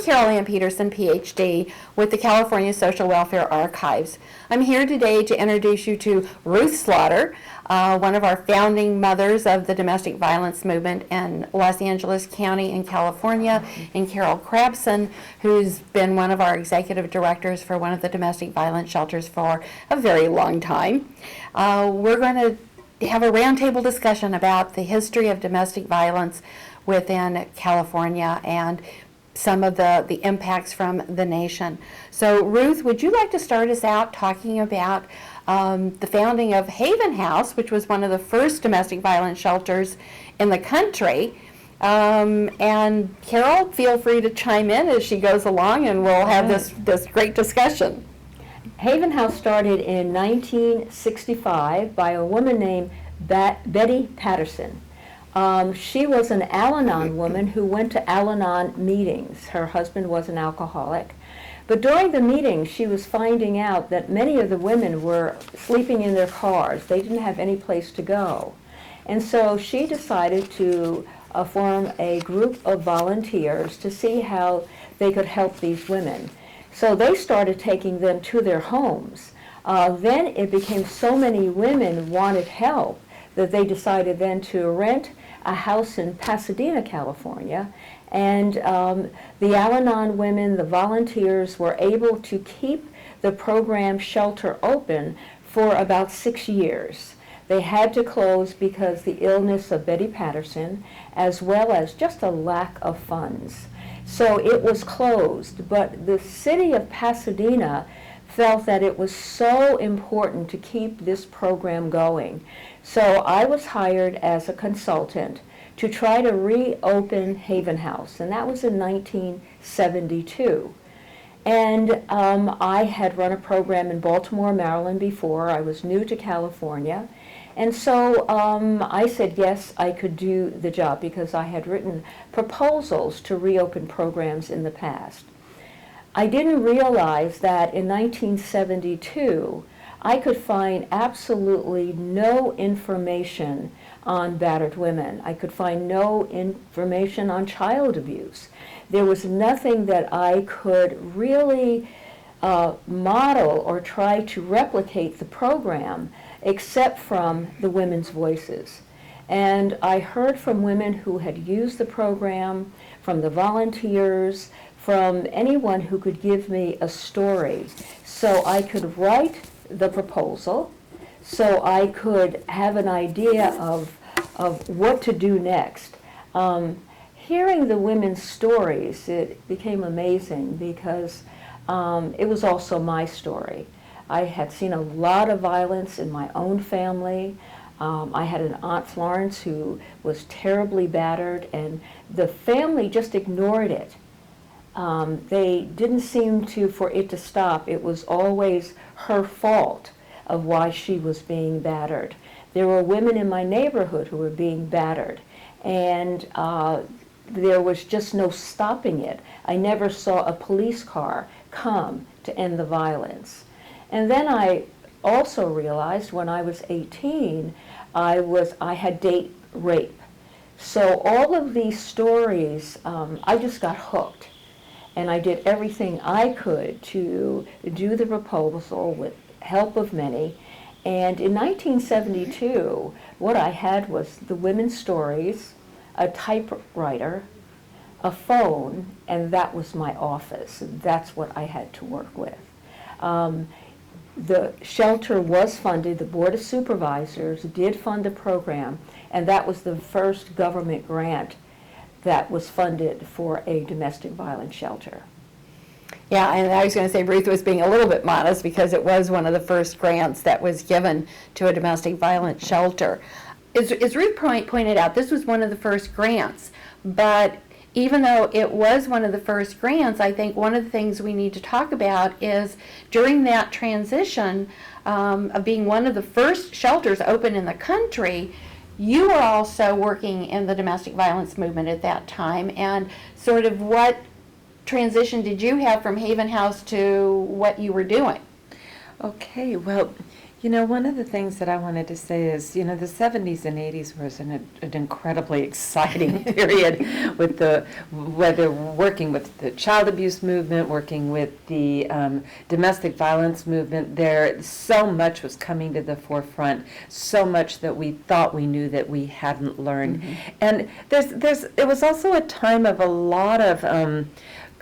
CarolAnn Peterson, PhD, with the California Social Welfare Archives. I'm here today to introduce you to Ruth Slaughter, one of our founding mothers of the domestic violence movement in Los Angeles County in California, and Carol Crabson, who's been one of our executive directors for one of the domestic violence shelters for a very long time. We're going to have a roundtable discussion about the history of domestic violence within California and some of the impacts from the nation. So Ruth, would you like to start us out talking about the founding of Haven House, which was one of the first domestic violence shelters in the country? And Carol, feel free to chime in as she goes along, and we'll have this great discussion. Haven House started in 1965 by a woman named Betty Patterson. She was an Al-Anon woman who went to Al-Anon meetings. Her husband was an alcoholic. But during the meetings, she was finding out that many of the women were sleeping in their cars. They didn't have any place to go. And so she decided to form a group of volunteers to see how they could help these women. So they started taking them to their homes. Then it became so many women wanted help that they decided then to rent a house in Pasadena, California, and the Al-Anon women, the volunteers, were able to keep the program shelter open for about 6 years. They had to close because the illness of Betty Patterson, as well as just a lack of funds. So it was closed, but the city of Pasadena felt that it was so important to keep this program going. So I was hired as a consultant to try to reopen Haven House, and that was in 1972. And I had run a program in Baltimore, Maryland before. I was new to California. And so I said, yes, I could do the job because I had written proposals to reopen programs in the past. I didn't realize that in 1972, I could find absolutely no information on battered women. I could find no information on child abuse. There was nothing that I could really model or try to replicate the program except from the women's voices. And I heard from women who had used the program, from the volunteers, from anyone who could give me a story so I could write the proposal, so I could have an idea of what to do next. Hearing the women's stories, it became amazing because it was also my story. I had seen a lot of violence in my own family. I had an Aunt Florence who was terribly battered, and the family just ignored it. They didn't seem for it to stop. It was always her fault of why she was being battered. There were women in my neighborhood who were being battered, and there was just no stopping it. I never saw a police car come to end the violence. And then I also realized when I was 18, I had date rape. So all of these stories, I just got hooked. And I did everything I could to do the proposal with help of many. And in 1972, what I had was the women's stories, a typewriter, a phone, and that was my office. That's what I had to work with. The shelter was funded. The Board of Supervisors did fund the program, and that was the first government grant that was funded for a domestic violence shelter. Yeah, and I was going to say Ruth was being a little bit modest because it was one of the first grants that was given to a domestic violence shelter. As Ruth pointed out, this was one of the first grants, but even though it was one of the first grants, I think one of the things we need to talk about is during that transition of being one of the first shelters open in the country, you were also working in the domestic violence movement at that time, and sort of what transition did you have from Haven House to what you were doing? Okay, well, One of the things that I wanted to say is, the 70s and 80s was an incredibly exciting period with whether working with the child abuse movement, working with the domestic violence movement. So much was coming to the forefront, so much that we thought we knew that we hadn't learned. And it was also a time of a lot of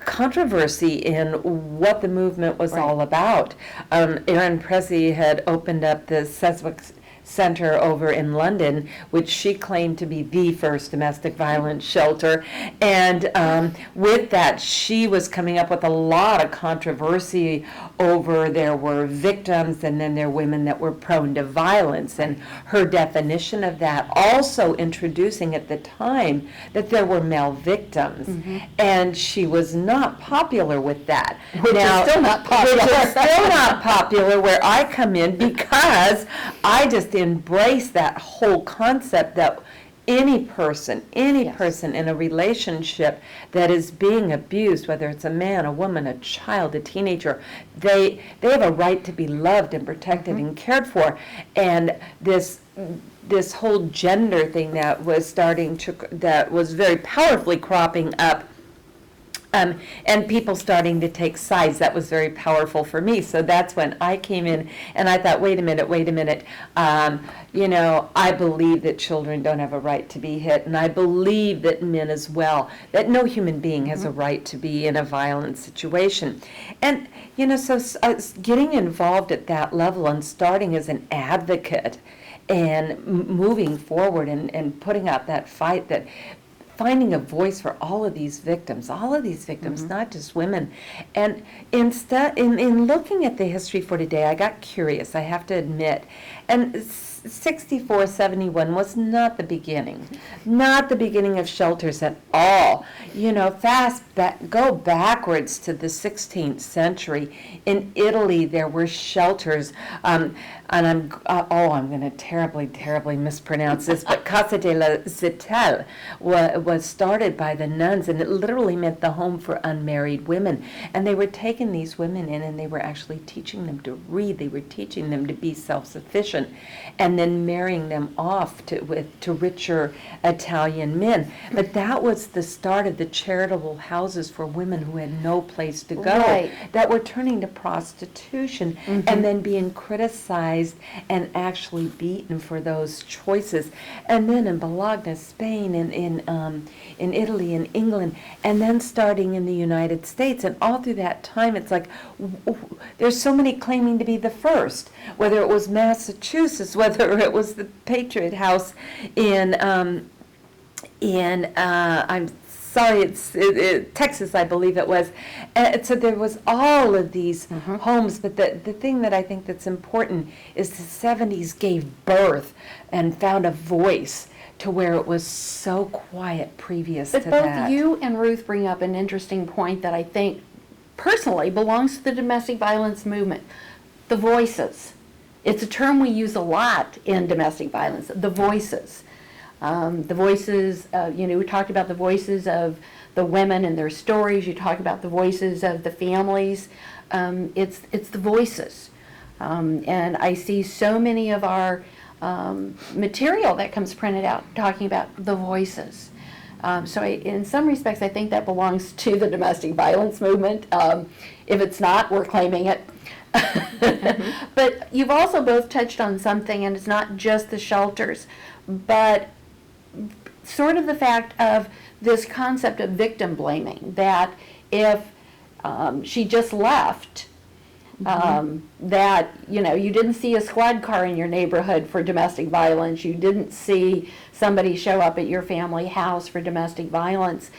controversy in what the movement was all about. Erin Pressey had opened up the CSWA Center over in London, which she claimed to be the first domestic violence shelter. And with that, she was coming up with a lot of controversy over there were victims and then there were women that were prone to violence. And her definition of that, also introducing at the time that there were male victims. And she was not popular with that. Which is still not popular. Which is still not popular where I come in, because I just embrace that whole concept that any person in a relationship that is being abused, whether it's a man, a woman, a child, a teenager, they have a right to be loved and protected and cared for. And this whole gender thing that was that was very powerfully cropping up, and people starting to take sides, that was very powerful for me. So that's when I came in and I thought, wait a minute. I believe that children don't have a right to be hit, and I believe that men as well, that no human being has a right to be in a violent situation. And, so getting involved at that level and starting as an advocate and moving forward and putting out that fight, that finding a voice for all of these victims, not just women. And instead, in looking at the history for today, I got curious, I have to admit. And 64, 71 was not the beginning of shelters at all. Go backwards to the 16th century. In Italy, there were shelters, and I'm going to terribly mispronounce this, but Casa della Zitel was started by the nuns, and it literally meant the home for unmarried women. And they were taking these women in, and they were actually teaching them to read. They were teaching them to be self-sufficient, and then marrying them off to richer Italian men. But that was the start of the charitable houses for women who had no place to go, that were turning to prostitution and then being criticized and actually beaten for those choices. And then in Bologna, Spain, and in Italy and England, and then starting in the United States. And all through that time, it's like there's so many claiming to be the first, whether it was Massachusetts, whether it was the Patriot House in I'm sorry, it's Texas, I believe it was. So there was all of these homes, but the thing that I think that's important is the 70s gave birth and found a voice to where it was so quiet previous to that. But both you and Ruth bring up an interesting point that I think personally belongs to the domestic violence movement. The voices. It's a term we use a lot in domestic violence, the voices. The voices, we talked about the voices of the women and their stories. You talk about the voices of the families. It's the voices. And I see so many of our material that comes printed out talking about the voices. So in some respects, I think that belongs to the domestic violence movement. If it's not, we're claiming it. But you've also both touched on something, and it's not just the shelters, but sort of the fact of this concept of victim blaming, that if she just left, that, you didn't see a squad car in your neighborhood for domestic violence, you didn't see somebody show up at your family house for domestic violence.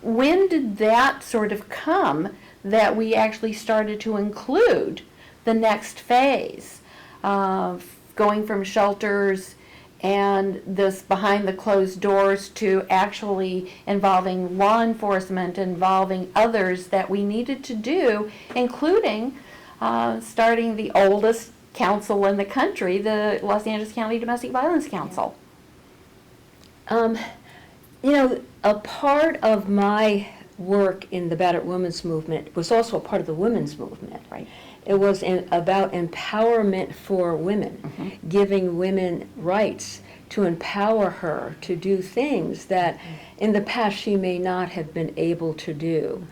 When did that sort of come that we actually started to include the next phase of going from shelters and this behind the closed doors to actually involving law enforcement, involving others that we needed to do, including starting the oldest council in the country, the Los Angeles County Domestic Violence Council? A part of my work in the battered women's movement was also a part of the women's movement. Right. It was about empowerment for women, giving women rights to empower her to do things that in the past she may not have been able to do.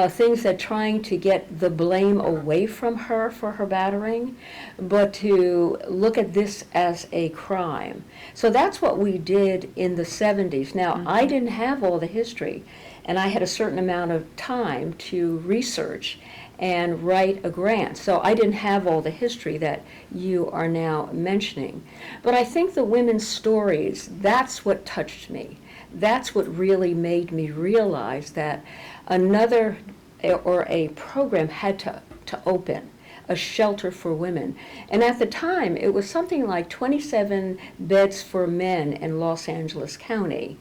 Things that trying to get the blame away from her for her battering, but to look at this as a crime. So that's what we did in the 70s. Now, I didn't have all the history, and I had a certain amount of time to research and write a grant. So I didn't have all the history that you are now mentioning. But I think the women's stories, that's what touched me. That's what really made me realize that another or a program had to open, a shelter for women. And at the time, it was something like 27 beds for men in Los Angeles County.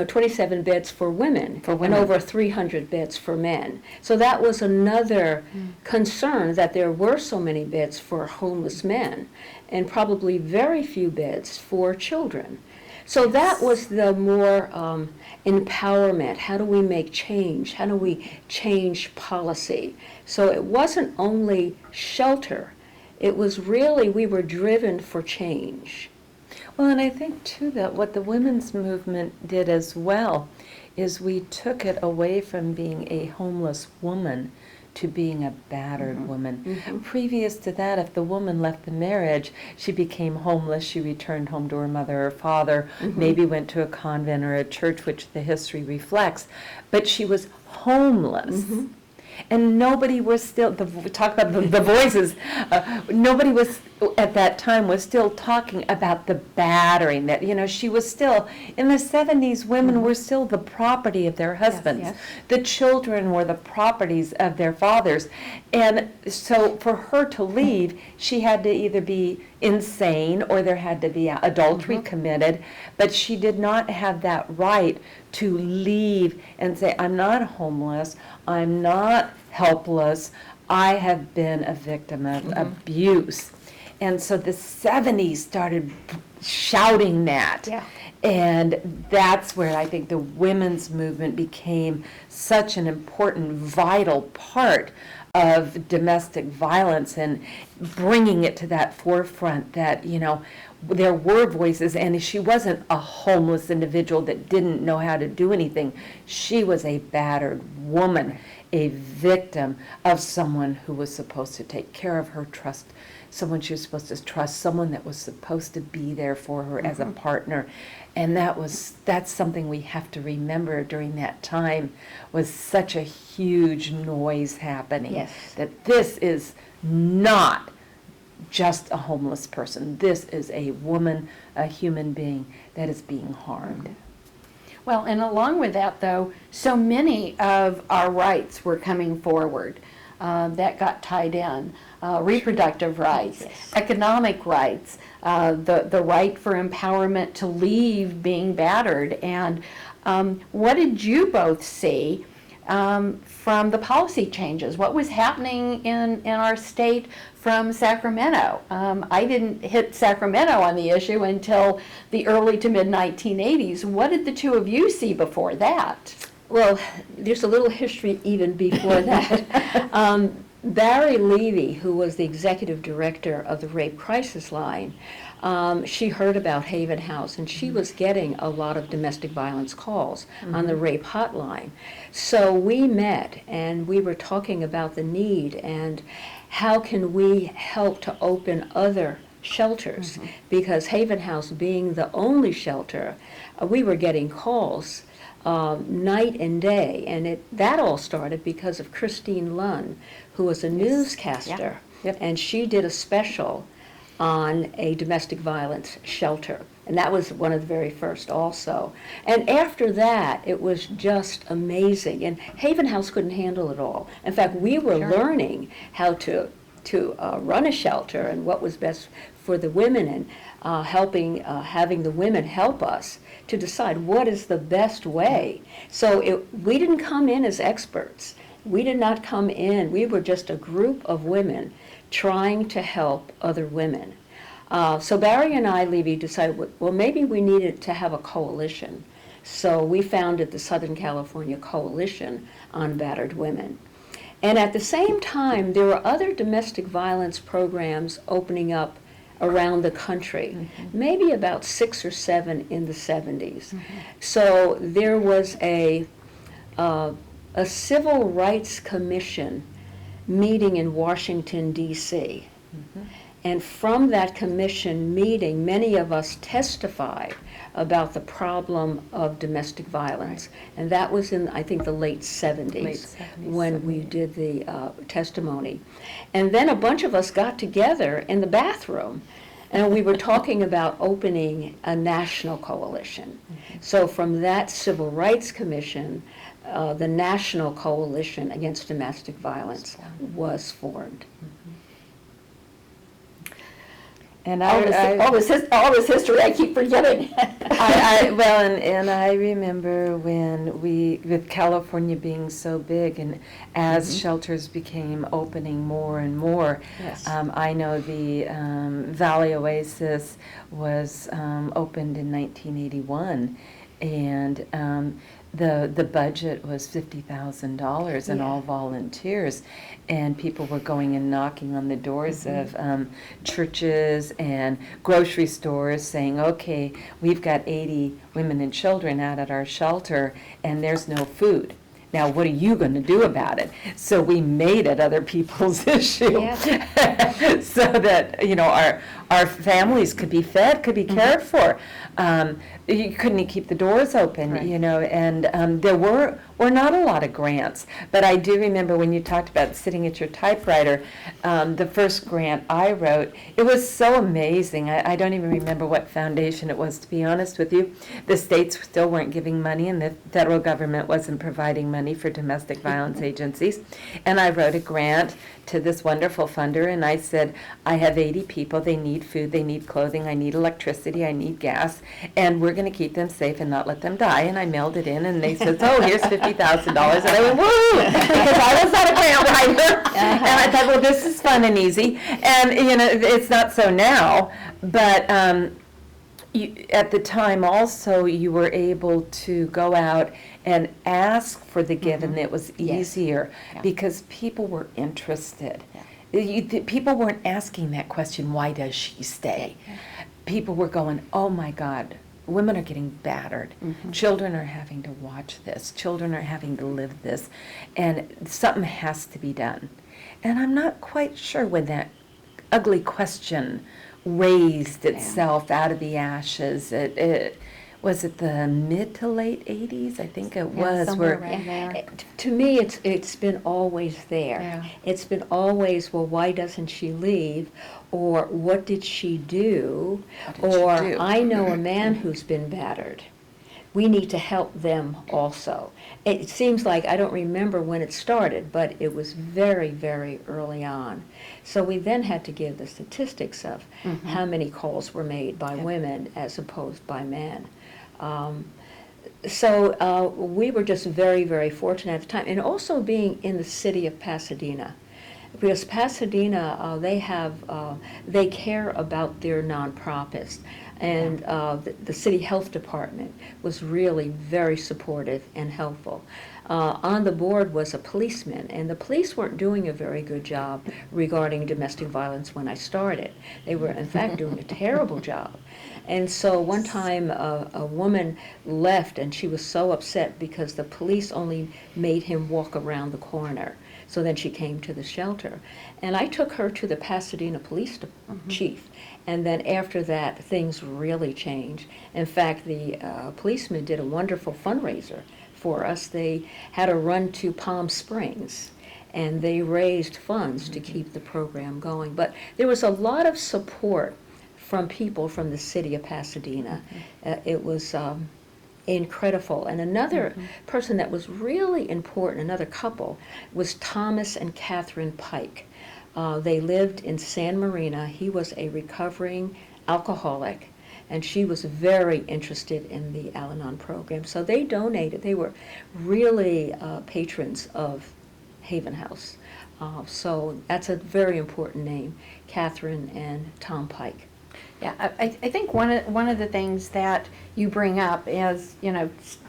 27 beds for women, and over 300 beds for men. So that was another concern, that there were so many beds for homeless men and probably very few beds for children. So that was the more empowerment. How do we make change? How do we change policy? So it wasn't only shelter. It was really, we were driven for change. Well, and I think, too, that what the women's movement did as well is we took it away from being a homeless woman to being a battered woman. Previous to that, if the woman left the marriage, she became homeless, she returned home to her mother or father, maybe went to a convent or a church, which the history reflects, but she was homeless. And nobody was still, talk about the voices, nobody was, at that time, was still talking about the battering, that, you know, she was still, in the 70s, women were still the property of their husbands. yes. The children were the properties of their fathers. And so for her to leave, she had to either be insane or there had to be adultery committed, but she did not have that right to leave and say, I'm not homeless, I'm not helpless, I have been a victim of abuse. And so the 70s started shouting that. Yeah. And that's where I think the women's movement became such an important, vital part of domestic violence and bringing it to that forefront that, you know, there were voices, and she wasn't a homeless individual that didn't know how to do anything. She was a battered woman, a victim of someone who was supposed to take care of her, trust someone she was supposed to trust, someone that was supposed to be there for her as a partner. And that's something we have to remember during that time, was such a huge noise happening. Yes. That this is not just a homeless person. This is a woman, a human being that is being harmed. Well, and along with that, though, so many of our rights were coming forward that got tied in. Reproductive rights, economic rights, the right for empowerment to leave being battered. And what did you both see from the policy changes? What was happening in our state from Sacramento? I didn't hit Sacramento on the issue until the early to mid 1980s. What did the two of you see before that? Well, there's a little history even before that. Barry Levy, who was the executive director of the Rape Crisis Line, she heard about Haven House, and she was getting a lot of domestic violence calls on the rape hotline. So we met, and we were talking about the need and how can we help to open other shelters, because Haven House being the only shelter, we were getting calls night and day, and that all started because of Christine Lunn, who was a newscaster, and she did a special on a domestic violence shelter, and that was one of the very first also. And after that, it was just amazing, and Haven House couldn't handle it all. In fact, we were learning how to run a shelter and what was best for the women, and having the women help us to decide what is the best way. So we didn't come in as experts. We did not come in. We were just a group of women trying to help other women. So Barry and I, Levy, decided, well, maybe we needed to have a coalition So we founded the Southern California Coalition on Battered Women. And at the same time, there were other domestic violence programs opening up around the country, maybe about 6 or 7 in the 70s. So there was a Civil Rights Commission meeting in Washington, D.C. And from that commission meeting, many of us testified about the problem of domestic violence. And that was in, I think, the late 70s when we did the testimony. And then a bunch of us got together in the bathroom, and we were talking about opening a national coalition. So from that Civil Rights Commission, the National Coalition Against Domestic Violence was formed. And All this history I keep forgetting. and I remember when with California being so big, and as shelters became opening more and more, Yes. I know the Valley Oasis was opened in 1981, and the budget was $50,000 and all volunteers, and people were going and knocking on the doors of churches and grocery stores saying, okay, we've got 80 women and children out at our shelter and there's no food. Now, what are you going to do about it? So we made it other people's issue, so that, you know, our families could be fed, could be cared for. You couldn't keep the doors open, you know, and there were not a lot of grants. But I do remember when you talked about sitting at your typewriter, the first grant I wrote, it was so amazing. I don't even remember what foundation it was, to be honest with you. The states still weren't giving money, and the federal government wasn't providing money for domestic violence agencies. And I wrote a grant to this wonderful funder, and I said, I have 80 people, they need food, they need clothing, I need electricity, I need gas, and we're going to keep them safe and not let them die. And I mailed it in, and they said, oh, here's $50,000. And I went, woo, because I was not a grant writer. And I thought, well, this is fun and easy. And, you know, it's not so now, but at the time also you were able to go out and ask for the give, and it was easier because people were interested. People weren't asking that question, why does she stay? People were going, oh my God, women are getting battered. Children are having to watch this. Children are having to live this. And something has to be done. And I'm not quite sure when that ugly question raised itself out of the ashes. Was it the mid to late 80s? I think it was. Somewhere around there. To me, it's been always there. Yeah. It's been always, well, why doesn't she leave? Or what did she do? Or I know a man who's been battered. We need to help them also. It seems like, I don't remember when it started, but it was very, very early on. So we then had to give the statistics of how many calls were made by women as opposed by men. So we were just very, very fortunate at the time. And also being in the city of Pasadena. Because Pasadena, they care about their nonprofits. And the city health department was really very supportive and helpful. On the board was a policeman, and the police weren't doing a very good job regarding domestic violence when I started. They were, in fact, doing a terrible job. And so one time a woman left, and she was so upset because the police only made him walk around the corner. So then she came to the shelter. And I took her to the Pasadena police chief. And then after that, things really changed. In fact, the policeman did a wonderful fundraiser for us. They had a run to Palm Springs, and they raised funds to keep the program going. But there was a lot of support from people from the city of Pasadena. It was incredible. And another person that was really important, another couple, was Thomas and Catherine Pike. They lived in San Marino. He was a recovering alcoholic, and she was very interested in the Al-Anon program. So they donated. They were really patrons of Haven House. So that's a very important name, Catherine and Tom Pike. Yeah, I think one of the things that you bring up is,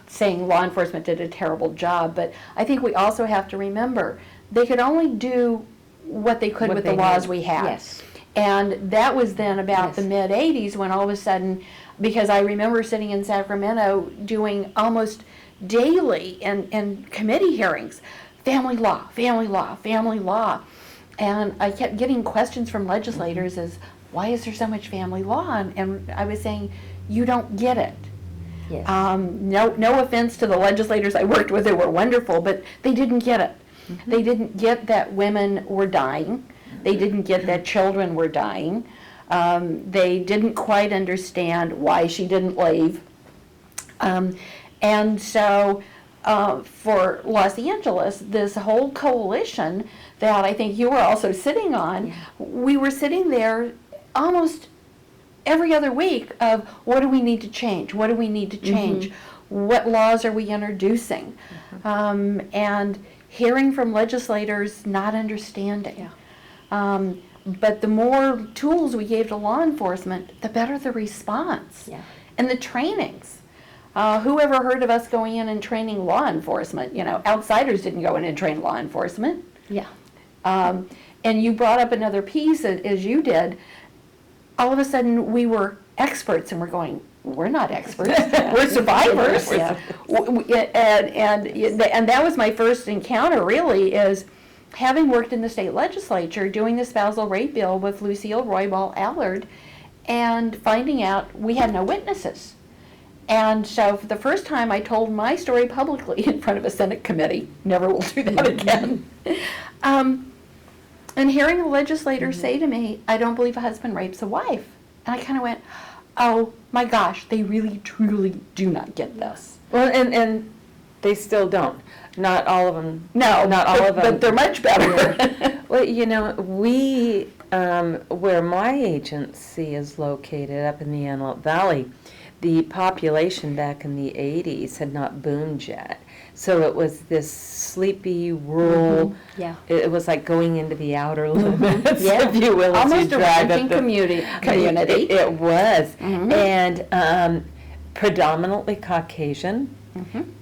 saying law enforcement did a terrible job, but I think we also have to remember they could only do what they could with the laws we had. Yes. And that was then about Yes. the mid-'80s when all of a sudden, because I remember sitting in Sacramento doing almost daily in committee hearings, family law, family law, family law. And I kept getting questions from legislators as, why is there so much family law? And I was saying, you don't get it. Yes. No offense to the legislators I worked with, they were wonderful, but they didn't get it. They didn't get that women were dying. They didn't get that children were dying. They didn't quite understand why she didn't leave. And so for Los Angeles, this whole coalition that I think you were also sitting on, we were sitting there almost every other week of what do we need to change? What do we need to change? What laws are we introducing? And hearing from legislators not understanding. But the more tools we gave to law enforcement, the better the response. Yeah. And the trainings. Who ever heard of us going in and training law enforcement? Outsiders didn't go in and train law enforcement. Yeah. And you brought up another piece, as you did. All of a sudden, we were experts, and we're going, we're not experts. We're survivors. Yeah. And that was my first encounter, really, is having worked in the state legislature, doing the spousal rape bill with Lucille Roybal Allard, and finding out we had no witnesses. And so for the first time, I told my story publicly in front of a Senate committee. Never will do that again. And hearing a legislator say to me, I don't believe a husband rapes a wife. And I kind of went, oh my gosh, they really, truly do not get this. Well, and they still don't. Not all of them. No, not all of them. But they're much better. Well, we, where my agency is located up in the Antelope Valley, the population back in the 80s had not boomed yet. So it was this sleepy, rural, Yeah. it was like going into the outer limits, Yeah. if you will. as you Almost a drive up ranching the- community. It was. And predominantly Caucasian,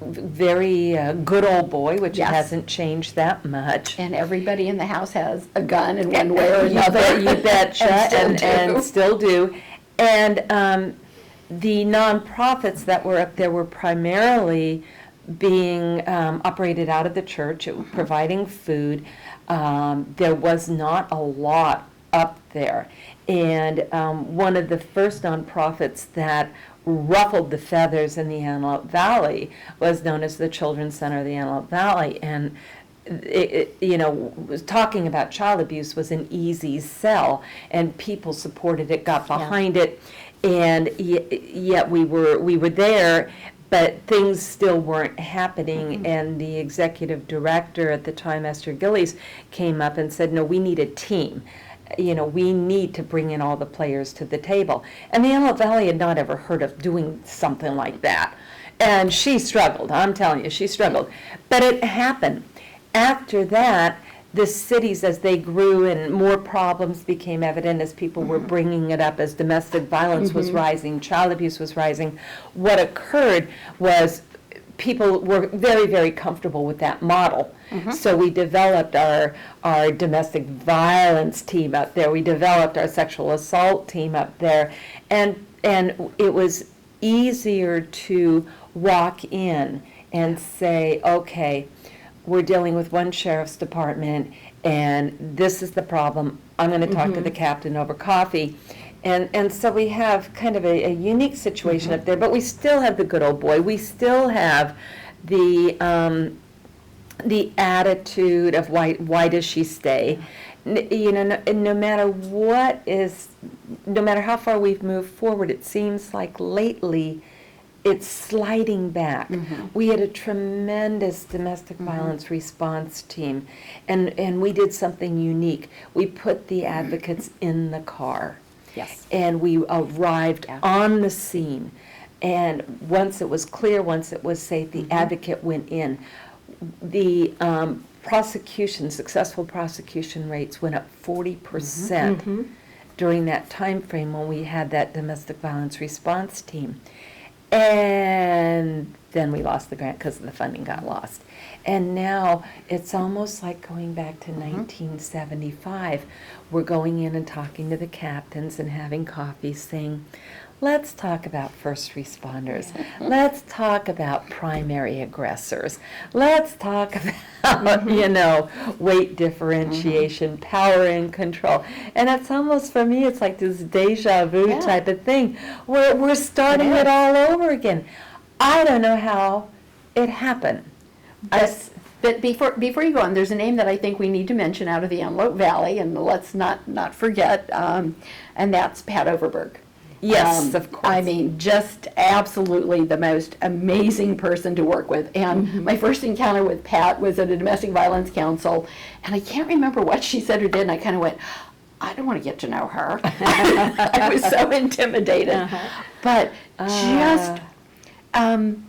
very good old boy, which Yes. hasn't changed that much. And everybody in the house has a gun in one way or another. You betcha, and still do. And the nonprofits that were up there were primarily being operated out of the church, providing food. There was not a lot up there. And one of the first nonprofits that ruffled the feathers in the Antelope Valley was known as the Children's Center of the Antelope Valley. And was talking about child abuse was an easy sell, and people supported it, got behind it, and yet we were there, but things still weren't happening. And the executive director at the time, Esther Gillies, came up and said, no, we need a team. We need to bring in all the players to the table. And the Antelope Valley had not ever heard of doing something like that. And she struggled, I'm telling you, she struggled. But it happened. After that, the cities, as they grew and more problems became evident as people were bringing it up, as domestic violence was rising, child abuse was rising, what occurred was people were very, very comfortable with that model. So we developed our domestic violence team up there. We developed our sexual assault team up there. And it was easier to walk in and say, okay, we're dealing with one sheriff's department, and this is the problem. I'm going to talk to the captain over coffee. And so we have kind of a unique situation up there, but we still have the good old boy. We still have the attitude of why does she stay? No matter how far we've moved forward, it seems like lately it's sliding back. We had a tremendous domestic violence response team, and we did something unique. We put the advocates in the car. Yes. And we arrived on the scene. And once it was clear, once it was safe, the advocate went in. The successful prosecution rates went up 40%. during that time frame when we had that domestic violence response team. And then we lost the grant because the funding got lost. And now it's almost like going back to 1975. We're going in and talking to the captains and having coffee, saying, let's talk about first responders. Let's talk about primary aggressors. Let's talk about, weight differentiation, power and control. And it's almost, for me, it's like this deja vu type of thing where we're starting it all over again. I don't know how it happened. But before you go on, there's a name that I think we need to mention out of the Antelope Valley, and let's not forget, and that's Pat Overberg. Yes, of course. I mean, just absolutely the most amazing person to work with. And my first encounter with Pat was at a domestic violence council, and I can't remember what she said or did, and I kind of went, I don't want to get to know her. I was so intimidated. But just, and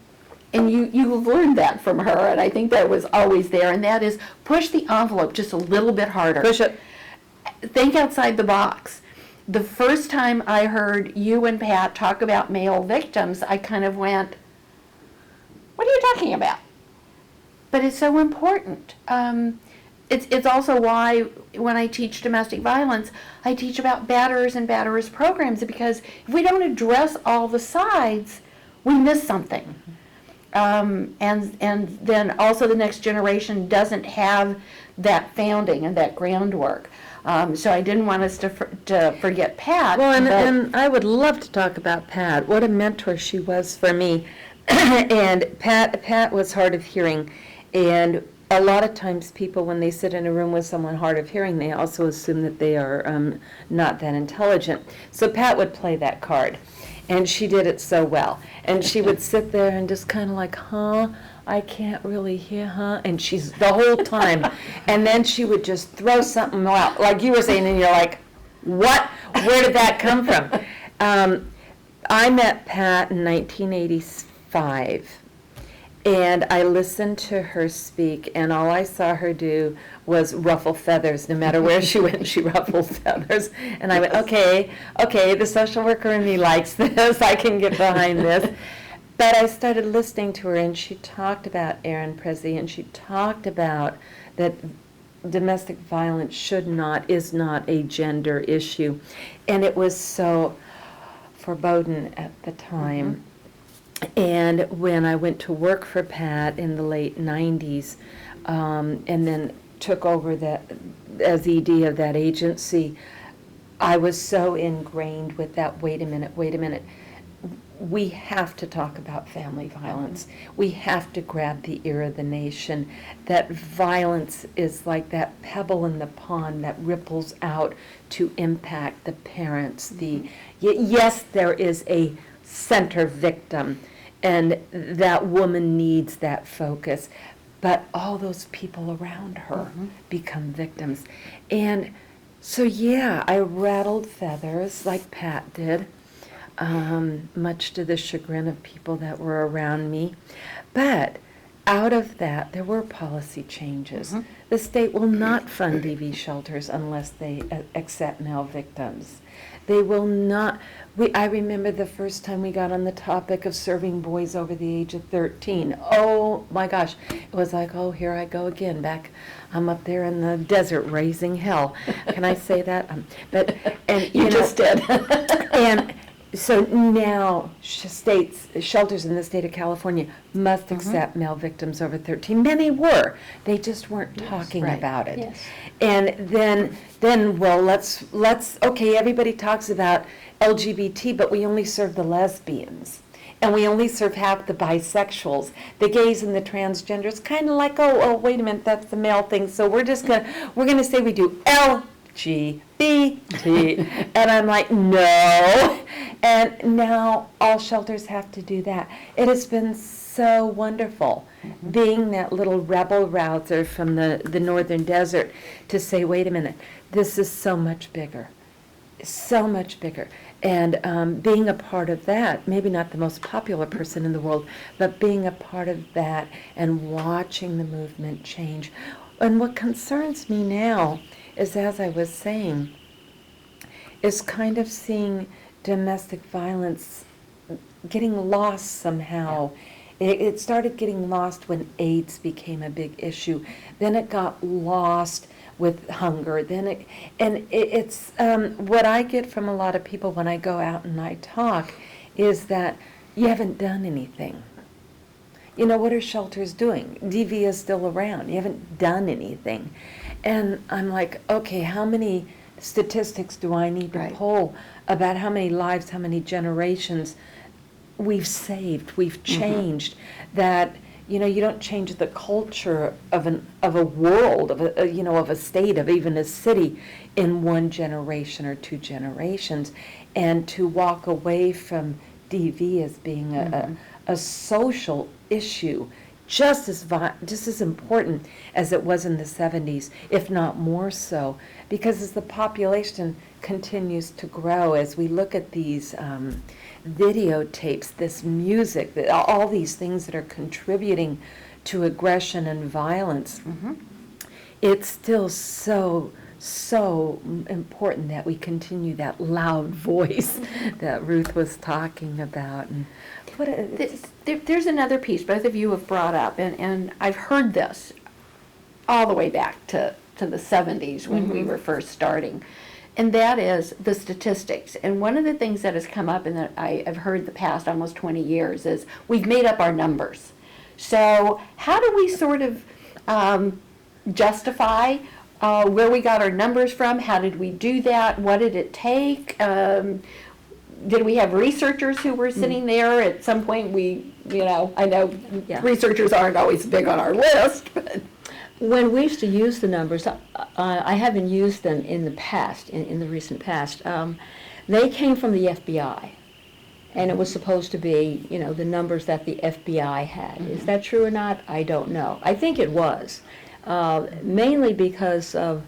you've learned that from her, and I think that was always there, and that is push the envelope just a little bit harder. Push it. Think outside the box. The first time I heard you and Pat talk about male victims, I kind of went, what are you talking about? But it's so important. It's also why when I teach domestic violence, I teach about batterers and batterers programs, because if we don't address all the sides, we miss something. And then also the next generation doesn't have that founding and that groundwork. So I didn't want us to forget Pat. Well, and I would love to talk about Pat. What a mentor she was for me. And Pat was hard of hearing. And a lot of times people, when they sit in a room with someone hard of hearing, they also assume that they are not that intelligent. So Pat would play that card. And she did it so well. And she would sit there and just kind of like, I can't really hear, and she's the whole time. And then she would just throw something out, like you were saying, and you're like, what? Where did that come from? I met Pat in 1985, and I listened to her speak, and all I saw her do was ruffle feathers. No matter where she went, she ruffled feathers. And I went, okay, the social worker in me likes this. I can get behind this. But I started listening to her, and she talked about Aaron Prezi, and she talked about that domestic violence is not a gender issue. And it was so foreboding at the time. And when I went to work for Pat in the late 90s, and then took over as ED of that agency, I was so ingrained with that, wait a minute. We have to talk about family violence. We have to grab the ear of the nation. That violence is like that pebble in the pond that ripples out to impact the parents. Yes, there is a center victim, and that woman needs that focus. But all those people around her become victims. And so, I rattled feathers like Pat did. Much to the chagrin of people that were around me. But out of that, there were policy changes. The state will not fund DV shelters unless they accept male victims. They will not. I remember the first time we got on the topic of serving boys over the age of 13. Oh my gosh. It was like, oh, here I go again. I'm up there in the desert raising hell. Can I say that? You just did. And so now shelters in the state of California must accept male victims over 13. Many were. They just weren't talking about it. Yes. And then well, let's everybody talks about LGBT, but we only serve the lesbians. And we only serve half the bisexuals. The gays and the transgenders, kind of like, oh, wait a minute, that's the male thing. So we're gonna say we do LGBT. And I'm like, no. And now all shelters have to do that. It has been so wonderful being that little rebel rouser from the northern desert to say, wait a minute, this is so much bigger. So much bigger. And being a part of that, maybe not the most popular person in the world, but being a part of that and watching the movement change. And what concerns me now is, as I was saying, is kind of seeing domestic violence getting lost somehow. It started getting lost when AIDS became a big issue. Then it got lost with hunger. It's what I get from a lot of people when I go out and I talk is that you haven't done anything. You know, what are shelters doing? DV is still around. You haven't done anything. And I'm like, okay, how many statistics do I need to pull about how many lives, how many generations we've saved, we've changed, that, you know, you don't change the culture of a world, of a state, of even a city in one generation or two generations. And to walk away from DV as being a social issue just as important as it was in the 70s, if not more so, because as the population continues to grow, as we look at these videotapes, this music, all these things that are contributing to aggression and violence, it's still so important that we continue that loud voice that Ruth was talking about. And there's another piece both of you have brought up, and I've heard this all the way back to the 70s when we were first starting, and that is the statistics. And one of the things that has come up and that I've heard the past almost 20 years is we've made up our numbers. So how do we sort of justify where we got our numbers from? How did we do that? What did it take? Did we have researchers who were sitting there at some point? I know researchers aren't always big on our list, but when we used to use the numbers, I haven't used them in the past, in the recent past. They came from the FBI, and it was supposed to be, the numbers that the FBI had. Is that true or not? I don't know. I think it was, mainly because of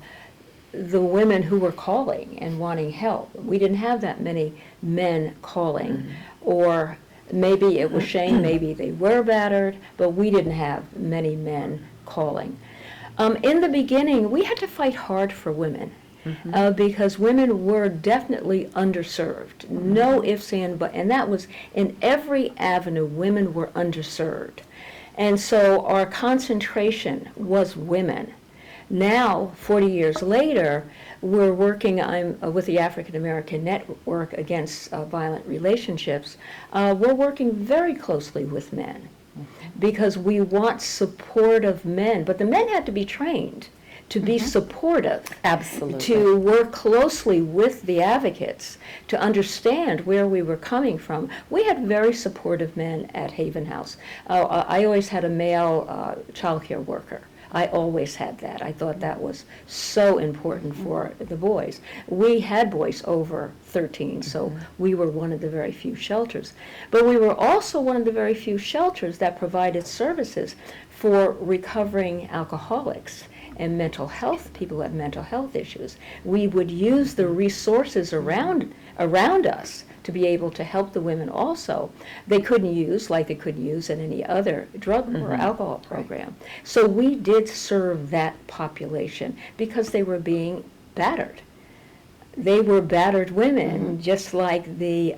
the women who were calling and wanting help. We didn't have that many men calling, or maybe it was shame, maybe they were battered, but we didn't have many men calling. In the beginning, we had to fight hard for women because women were definitely underserved. No ifs, and buts, and that was in every avenue. Women were underserved, and so our concentration was women. Now, 40 years later, we're working with the African American Network Against Violent Relationships. We're working very closely with men because we want supportive men. But the men had to be trained to be supportive. Absolutely. To work closely with the advocates, to understand where we were coming from. We had very supportive men at Haven House. I always had a male child care worker. I always had that. I thought that was so important for the boys. We had boys over 13, so we were one of the very few shelters. But we were also one of the very few shelters that provided services for recovering alcoholics and mental health, people who have mental health issues. We would use the resources around us to be able to help the women also. They couldn't use like they could use in any other drug or alcohol program. So we did serve that population because they were being battered. They were battered women, just like the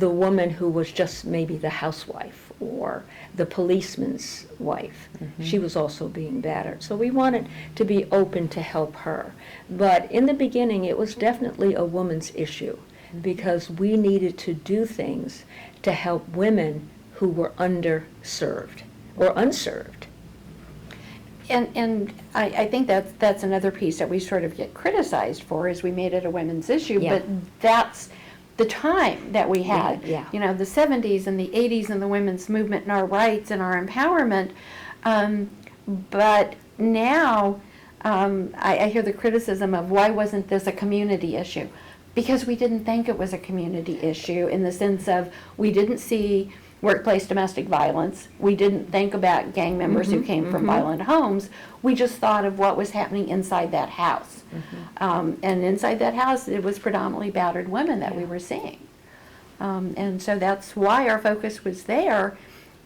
woman who was just maybe the housewife or the policeman's wife. She was also being battered. So we wanted to be open to help her. But in the beginning, it was definitely a woman's issue, because we needed to do things to help women who were underserved or unserved. And I think that's another piece that we sort of get criticized for, is we made it a women's issue, but that's the time that we had. The 70s and the 80s and the women's movement and our rights and our empowerment. But now I hear the criticism of, why wasn't this a community issue? Because we didn't think it was a community issue, in the sense of we didn't see workplace domestic violence. We didn't think about gang members who came from violent homes. We just thought of what was happening inside that house. And inside that house, it was predominantly battered women that we were seeing. And so that's why our focus was there.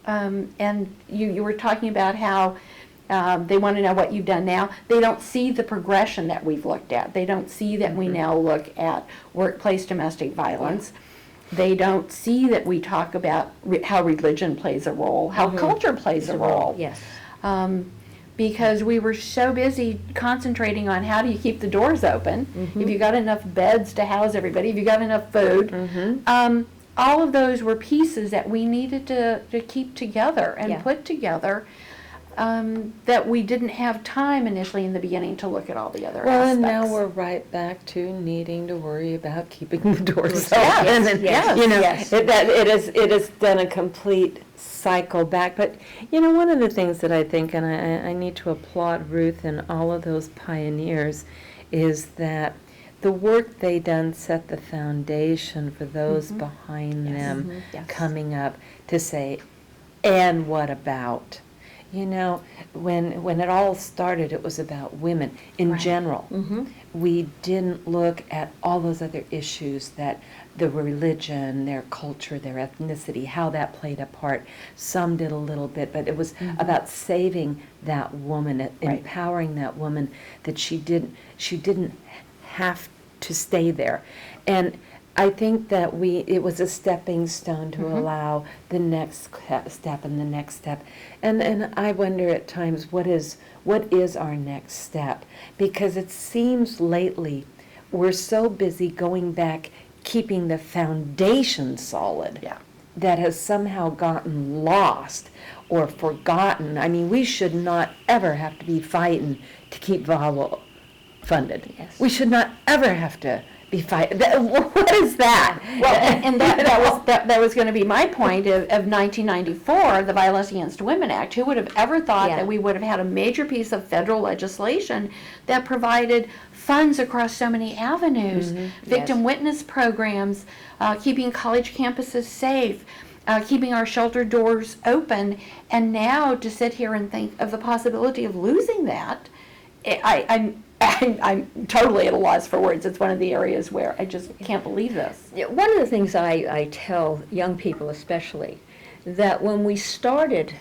And you were talking about how They want to know what you've done now. They don't see the progression that we've looked at. They don't see that we now look at workplace domestic violence. They don't see that we talk about how religion plays a role, how culture plays a role. Yes. Because we were so busy concentrating on how do you keep the doors open, if you got enough beds to house everybody, if you got enough food. All of those were pieces that we needed to keep together and put together, that we didn't have time initially in the beginning to look at all the other aspects. And now we're right back to needing to worry about keeping the doors Yes, open. And, yes, you know, yes. it has done a complete cycle back. But, you know, one of the things that I think, and I need to applaud Ruth and all of those pioneers, is that the work they done set the foundation for those behind them coming up to say, and what about? You know, when it all started, it was about women in general. We didn't look at all those other issues, that the religion, their culture, their ethnicity, how that played a part. Some did a little bit, but it was about saving that woman, empowering that woman, that she didn't have to stay there. And I think that it was a stepping stone to allow the next step and the next step. And I wonder at times, what is our next step? Because it seems lately we're so busy going back, keeping the foundation solid, that has somehow gotten lost or forgotten. I mean, we should not ever have to be fighting to keep VAWA funded. Yes. We should not ever have to be fighting. What is that? Well, and that was going to be my point of 1994, the Violence Against Women Act. Who would have ever thought that we would have had a major piece of federal legislation that provided funds across so many avenues, victim witness programs, keeping college campuses safe, keeping our shelter doors open, and now to sit here and think of the possibility of losing that, I'm totally at a loss for words. It's one of the areas where I just can't believe this. One of the things I tell young people especially, that when we started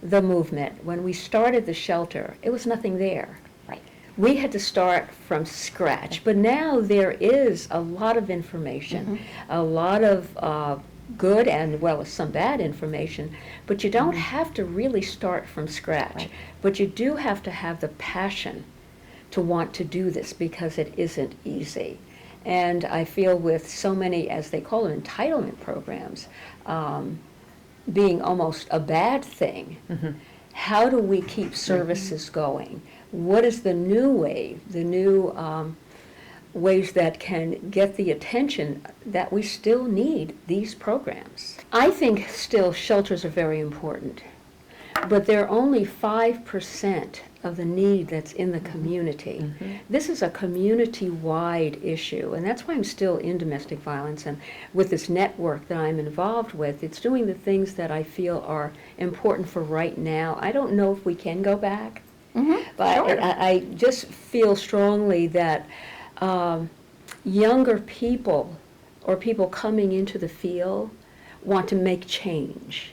the movement, when we started the shelter, it was nothing there. Right. We had to start from scratch. But now there is a lot of information, a lot of good and, well, some bad information, but you don't have to really start from scratch. Right. But you do have to have the passion to want to do this, because it isn't easy. And I feel with so many, as they call them, entitlement programs, being almost a bad thing, how do we keep services going? What is the new way, the new ways that can get the attention that we still need these programs? I think still shelters are very important, but they're only 5% of the need that's in the community. This is a community-wide issue, and that's why I'm still in domestic violence, and with this network that I'm involved with, it's doing the things that I feel are important for right now. I don't know if we can go back, but Sure. I just feel strongly that younger people or people coming into the field want to make change.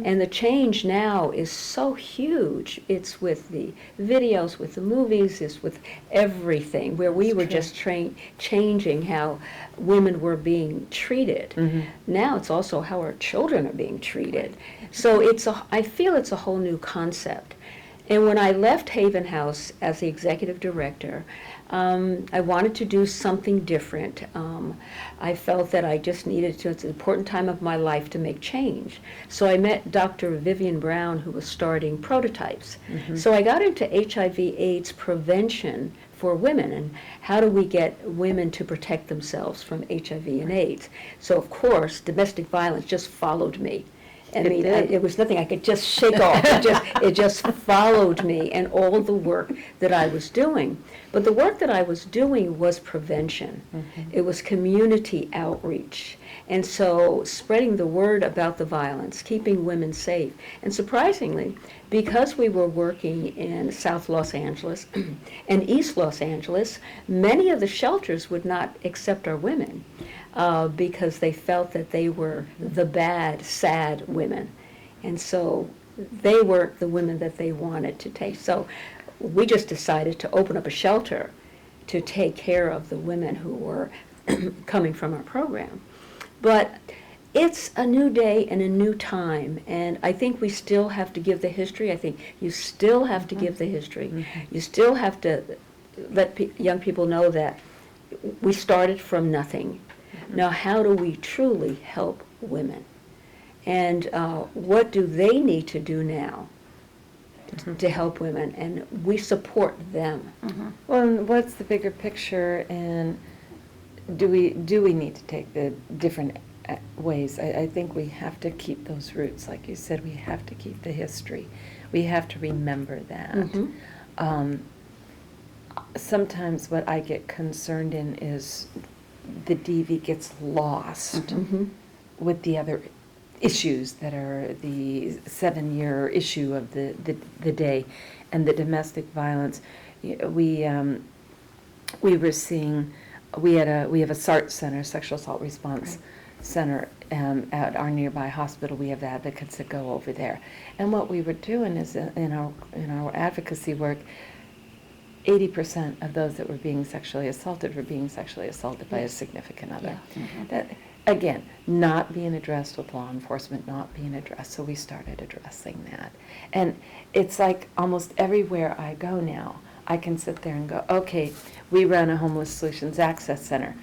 And the change now is so huge. It's with the videos, with the movies, it's with everything, where we were just changing how women were being treated. Now it's also how our children are being treated. So I feel it's a whole new concept. And when I left Haven House as the executive director, I wanted to do something different. I felt that I just needed to, it's an important time of my life to make change. So I met Dr. Vivian Brown, who was starting Prototypes. So I got into HIV/AIDS prevention for women, and how do we get women to protect themselves from HIV and AIDS. So of course, domestic violence just followed me. I mean, it was nothing I could just shake off. It just followed me and all the work that I was doing. But the work that I was doing was prevention. It was community outreach. And so spreading the word about the violence, keeping women safe. And surprisingly, because we were working in South Los Angeles and East Los Angeles, many of the shelters would not accept our women. Because they felt that they were the bad, sad women. And so they weren't the women that they wanted to take. So we just decided to open up a shelter to take care of the women who were coming from our program. But it's a new day and a new time, and I think we still have to give the history. I think you still have to give the history. You still have to let young people know that we started from nothing. Now, how do we truly help women? And what do they need to do now to help women? And we support them. Well, and what's the bigger picture, and do we need to take the different ways? I think we have to keep those roots. Like you said, we have to keep the history. We have to remember that. Sometimes what I get concerned in is the DV gets lost with the other issues that are the 7-year issue of the day, and the domestic violence. We were seeing, we have a SART center, sexual assault response center, at our nearby hospital. We have advocates that go over there, and what we were doing is in our advocacy work, 80% of those that were being sexually assaulted were being sexually assaulted by a significant other. That, again, not being addressed with law enforcement, not being addressed, so we started addressing that. And it's like almost everywhere I go now, I can sit there and go, okay, we run a Homeless Solutions Access Center.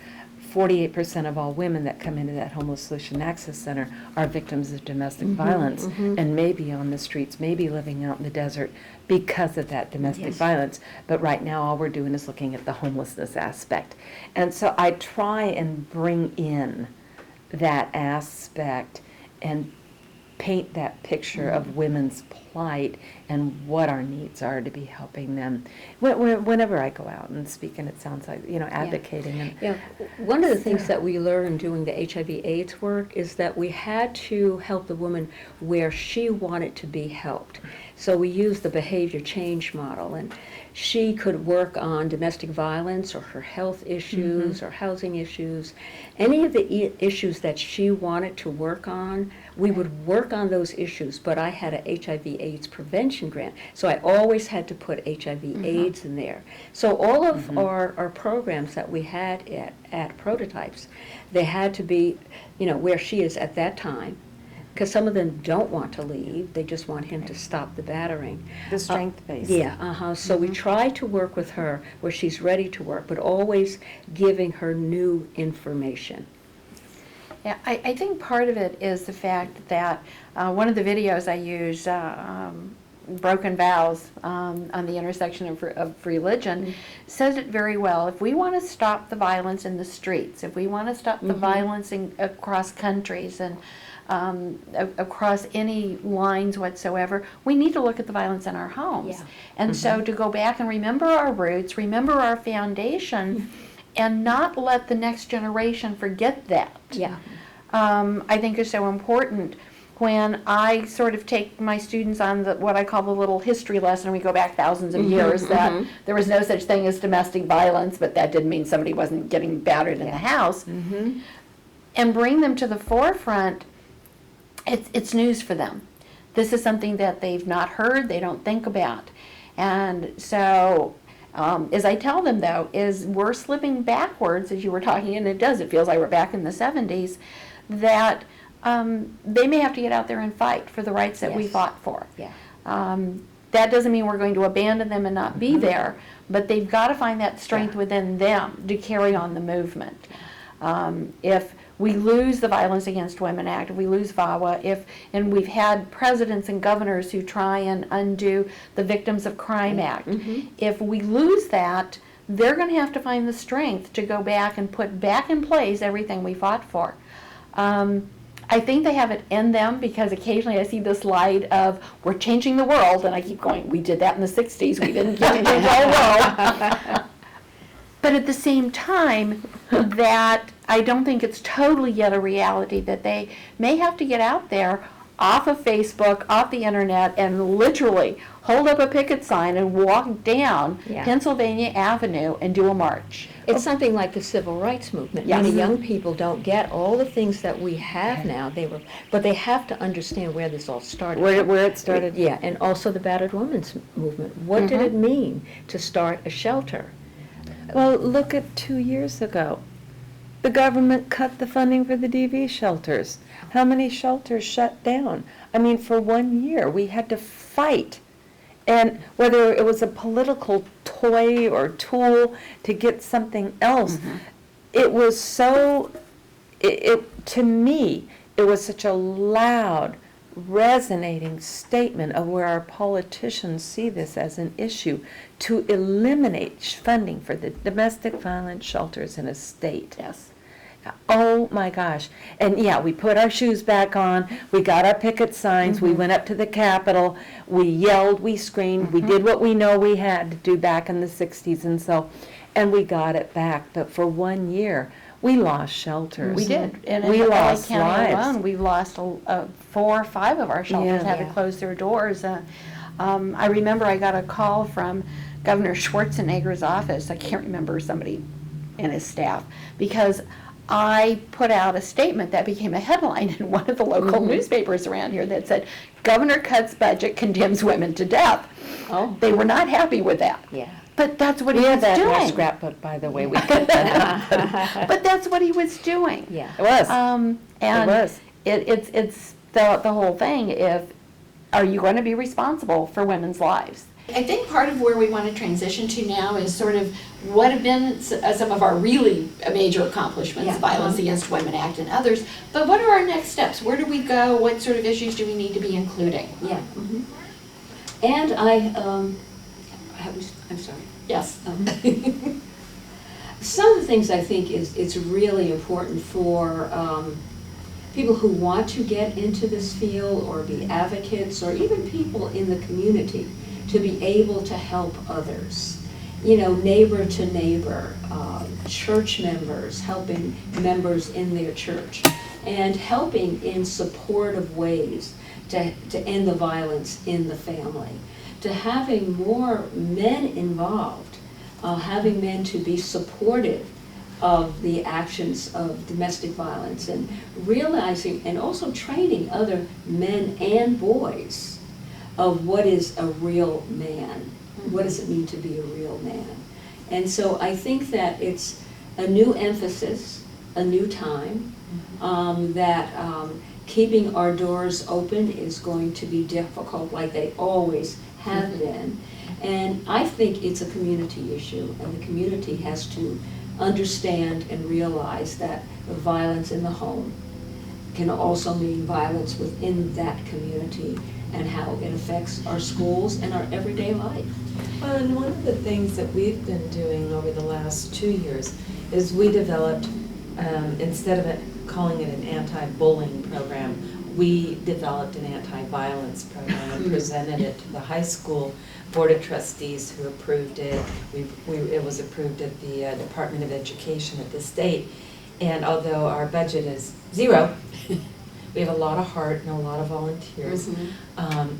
48% of all women that come into that Homeless Solution Access Center are victims of domestic violence, and maybe on the streets, maybe living out in the desert because of that domestic violence. But right now, all we're doing is looking at the homelessness aspect. And so I try and bring in that aspect and paint that picture of women's plight and what our needs are to be helping them. Whenever I go out and speak, and it sounds like, advocating. And One of the things that we learned doing the HIV/AIDS work is that we had to help the woman where she wanted to be helped. So we used the behavior change model, and she could work on domestic violence or her health issues or housing issues. Any of the issues that she wanted to work on, we would work on those issues, but I had a HIV/AIDS prevention grant, so I always had to put HIV/AIDS in there. So all of our programs that we had at Prototypes, they had to be, where she is at that time, because some of them don't want to leave, they just want him to stop the battering. the strength-based. So we try to work with her where she's ready to work, but always giving her new information. Yeah, I think part of it is the fact that one of the videos I use, Broken Vows, on the intersection of religion, says it very well. If we want to stop the violence in the streets, if we want to stop the violence across countries and across any lines whatsoever, we need to look at the violence in our homes. And so to go back and remember our roots, remember our foundation, and not let the next generation forget that. I think is so important. When I sort of take my students on what I call the little history lesson, we go back thousands of years, that there was no such thing as domestic violence, but that didn't mean somebody wasn't getting battered in the house, and bring them to the forefront. It's news for them. This is something that they've not heard, they don't think about. And so, as I tell them, though, is we're slipping backwards, as you were talking, and it feels like we're back in the 70s, that they may have to get out there and fight for the rights that we fought for. That doesn't mean we're going to abandon them and not be there, but they've got to find that strength within them to carry on the movement. If we lose the Violence Against Women Act, if we lose VAWA, and we've had presidents and governors who try and undo the Victims of Crime Act, if we lose that, they're going to have to find the strength to go back and put back in place everything we fought for. I think they have it in them, because occasionally I see this light of, we're changing the world, and I keep going, we did that in the 60s, we didn't change the whole world. But at the same time, that I don't think it's totally yet a reality that they may have to get out there off of Facebook, off the internet, and literally hold up a picket sign and walk down Yeah. Pennsylvania Avenue and do a march. It's something like the civil rights movement. Yes. Many young people don't get all the things that we have now. But they have to understand where this all started. Where it started. Yeah, and also the battered women's movement. What did it mean to start a shelter? Well, look at 2 years ago. The government cut the funding for the DV shelters. How many shelters shut down? I mean, for 1 year, we had to fight. And whether it was a political toy or tool to get something else, it was so, to me, it was such a loud, resonating statement of where our politicians see this as an issue, to eliminate funding for the domestic violence shelters in a state. Yes. Oh my gosh. And yeah, we put our shoes back on, we got our picket signs, we went up to the Capitol, we yelled, we screamed, we did what we know we had to do back in the 60s and we got it back. But for 1 year, we lost shelters. We did. And we in LA lost County lives. alone, we've lost 4 or 5 of our shelters had to close their doors. I remember I got a call from Governor Schwarzenegger's office. I can't remember, somebody in his staff, because I put out a statement that became a headline in one of the local newspapers around here that said, "Governor cuts budget, condemns women to death." Oh. They were not happy with that. Yeah. But that's what he We was had that in our doing. scrapbook, by the way. We cut that out. But that's what he was doing. Yeah. It was. And It was. it's the whole thing. Are you going to be responsible for women's lives? I think part of where we want to transition to now is sort of what have been some of our really major accomplishments, Yeah. Violence Against Women Act and others, but what are our next steps? Where do we go? What sort of issues do we need to be including? Yeah. And I'm sorry. Yes. Some of the things I think it's really important for people who want to get into this field or be advocates or even people in the community to be able to help others. You know, neighbor to neighbor, church members, helping members in their church, and helping in supportive ways to end the violence in the family, to having more men involved, having men to be supportive of the actions of domestic violence, and realizing and also training other men and boys of what is a real man. What does it mean to be a real man? And so I think that it's a new emphasis, a new time, that keeping our doors open is going to be difficult like they always have been. And I think it's a community issue, and the community has to understand and realize that the violence in the home can also mean violence within that community and how it affects our schools and our everyday life. Well, and one of the things that we've been doing over the last 2 years is we developed, instead of calling it an anti-bullying program, we developed an anti-violence program and presented it to the high school board of trustees who approved it. It was approved at the Department of Education at the state. And although our budget is 0, we have a lot of heart and a lot of volunteers.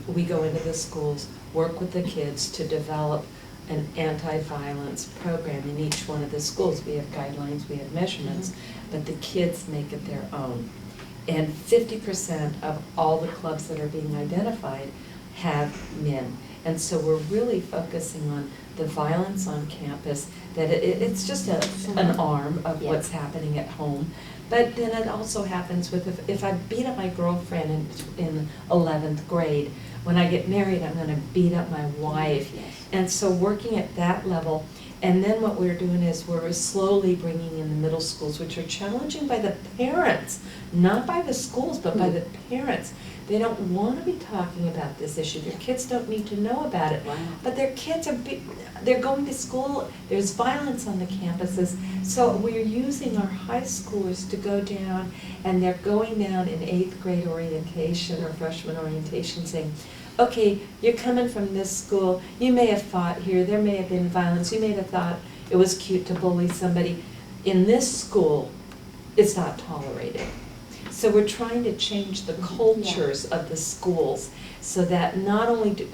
We go into the schools, work with the kids to develop an anti-violence program in each one of the schools. We have guidelines, we have measurements, but the kids make it their own. And 50% of all the clubs that are being identified have men. And so we're really focusing on the violence on campus, that it's just an arm of what's happening at home. But then it also happens with, if I beat up my girlfriend in 11th grade, when I get married, I'm going to beat up my wife. And so working at that level, and then what we're doing is we're slowly bringing in the middle schools, which are challenging by the parents, not by the schools, but by the parents. They don't want to be talking about this issue. Their kids don't need to know about it. But their kids they're going to school, there's violence on the campuses. So we're using our high schoolers to go down, and they're going down in 8th grade orientation or freshman orientation saying, okay, you're coming from this school, you may have fought here, there may have been violence, you may have thought it was cute to bully somebody. In this school, it's not tolerated. So we're trying to change the cultures of the schools so that not only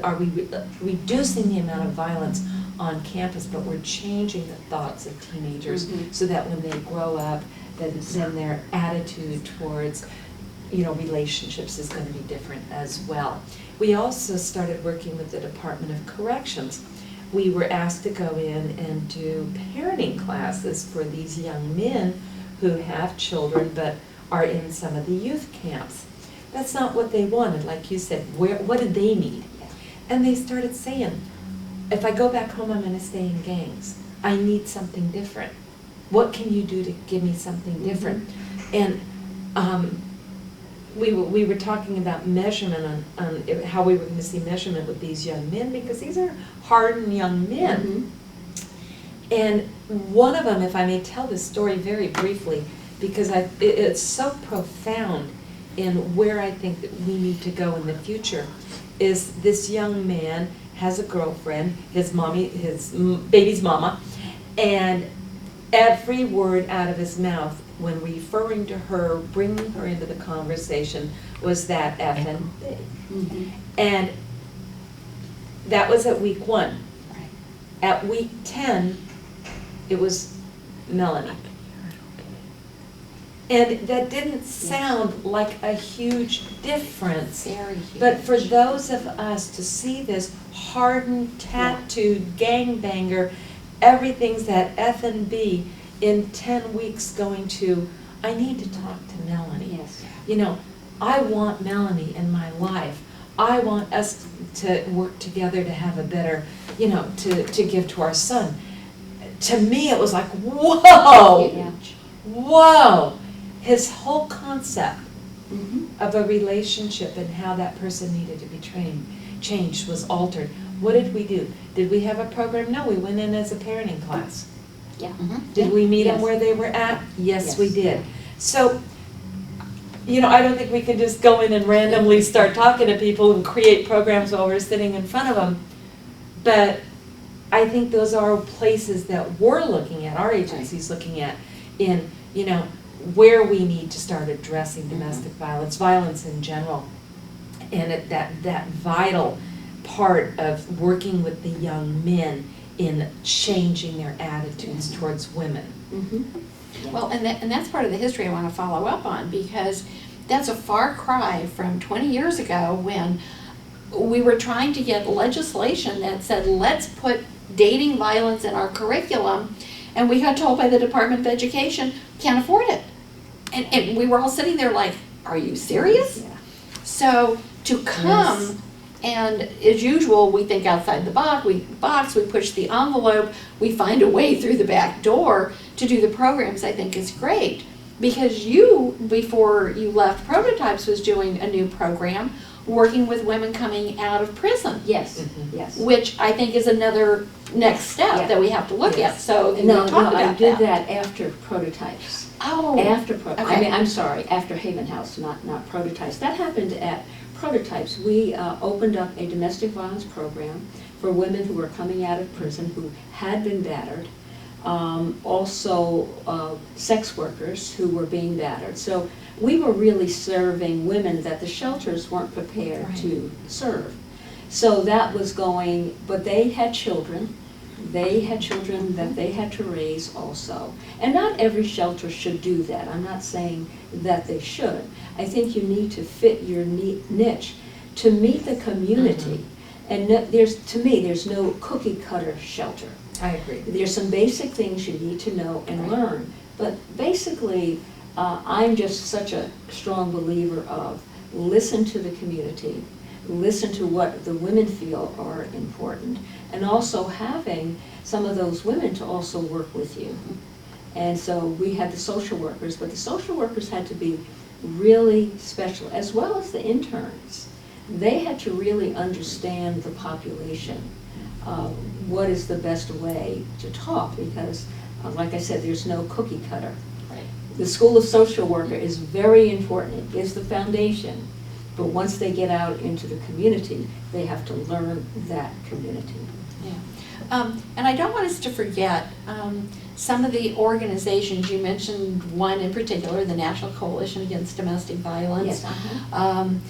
are we reducing the amount of violence on campus, but we're changing the thoughts of teenagers so that when they grow up, then their attitude towards relationships is going to be different as well. We also started working with the Department of Corrections. We were asked to go in and do parenting classes for these young men who have children but are in some of the youth camps. That's not what they wanted, like you said. What did they need? And they started saying, if I go back home, I'm going to stay in gangs. I need something different. What can you do to give me something different? And we were talking about measurement on how we were going to see measurement with these young men, because these are hardened young men. And one of them, if I may tell this story very briefly, because it's so profound in where I think that we need to go in the future, is this young man has a girlfriend, his baby's mama, and every word out of his mouth when referring to her, bringing her into the conversation, was that effing B. And that was at week 1. At week 10, it was Melanie. And that didn't sound like a huge difference. Very huge. But for those of us to see this hardened, tattooed gangbanger, everything's that F and B, in 10 weeks going to, I need to talk to Melanie. Yes. I want Melanie in my life. I want us to work together to have a better, to give to our son. To me, it was like, whoa! Huge. Whoa! His whole concept of a relationship and how that person needed to be changed was altered. What did we do? Did we have a program? No, we went in as a parenting class. Yeah. Did we meet them Yes. where they were at? Yes, we Yes. did. So, I don't think we can just go in and randomly start talking to people and create programs while we're sitting in front of them. But I think those are places that we're looking at, our agency's looking at, in, where we need to start addressing domestic violence in general. And that vital part of working with the young men in changing their attitudes towards women. Well, and that's part of the history I want to follow up on, because that's a far cry from 20 years ago when we were trying to get legislation that said, let's put dating violence in our curriculum, and we got told by the Department of Education, can't afford it. And we were all sitting there like, are you serious? Yeah. So to come, and as usual, we think outside the box, we push the envelope, we find a way through the back door to do the programs, I think is great. Because you, before you left Prototypes, was doing a new program, working with women coming out of prison. Yes, yes. Which I think is another next step Yeah. that we have to look at, so can No, you talk I about did that after Prototypes. Oh. Okay. I'm sorry, after Haven House, not Prototypes. That happened at Prototypes. We opened up a domestic violence program for women who were coming out of prison who had been battered. Also sex workers who were being battered. So we were really serving women that the shelters weren't prepared to serve. So that was going, but they had children. They had children that they had to raise also. And not every shelter should do that. I'm not saying that they should. I think you need to fit your niche to meet the community. And to me, there's no cookie cutter shelter. I agree. There's some basic things you need to know and learn. But basically, I'm just such a strong believer of listen to the community, listen to what the women feel are important, and also having some of those women to also work with you. And so we had the social workers, but the social workers had to be really special, as well as the interns. They had to really understand the population. What is the best way to talk? Because, like I said, there's no cookie cutter. Right. The School of Social Worker is very important. It gives the foundation. But once they get out into the community, they have to learn that community. Yeah. And I don't want us to forget some of the organizations. You mentioned one in particular, the National Coalition Against Domestic Violence. Yes.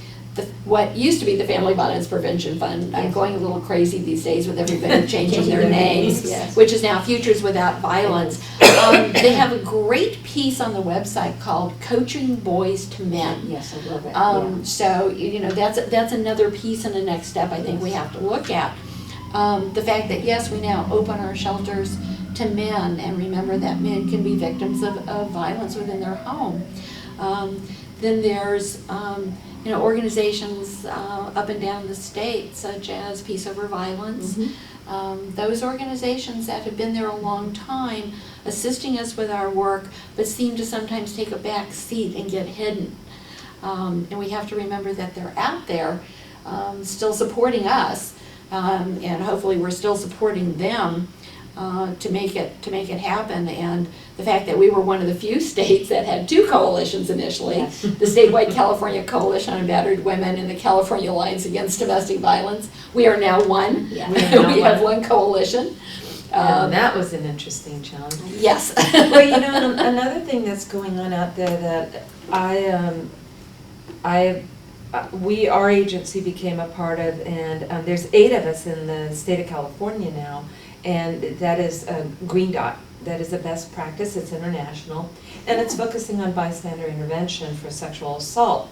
What used to be the Family Violence Prevention Fund. I'm Yes. going a little crazy these days with everybody changing their their names, names, yes. which is now Futures Without Violence. They have a great piece on the website called Coaching Boys to Men. Yes, I love it. So, you know, that's another piece and the next step I think we have to look at. The fact that, yes, we now open our shelters to men, and remember that men can be victims of violence within their home. Then there's, you know, organizations up and down the state, such as Peace Over Violence. Those organizations that have been there a long time, assisting us with our work, but seem to sometimes take a back seat and get hidden. And we have to remember that they're out there still supporting us, and hopefully we're still supporting them to make it happen. And the fact that we were one of the few states that had two coalitions initially, Yes. the statewide California Coalition on Battered Women and the California Alliance Against Domestic Violence, we are now one. Yeah. We are now We have one. one coalition. And that was an interesting challenge. Yes. Well, you know, another thing that's going on out there that our agency became a part of, and there's 8 of us in the state of California now, and that is Green Dot. That is a best practice. It's international, and it's focusing on bystander intervention for sexual assault.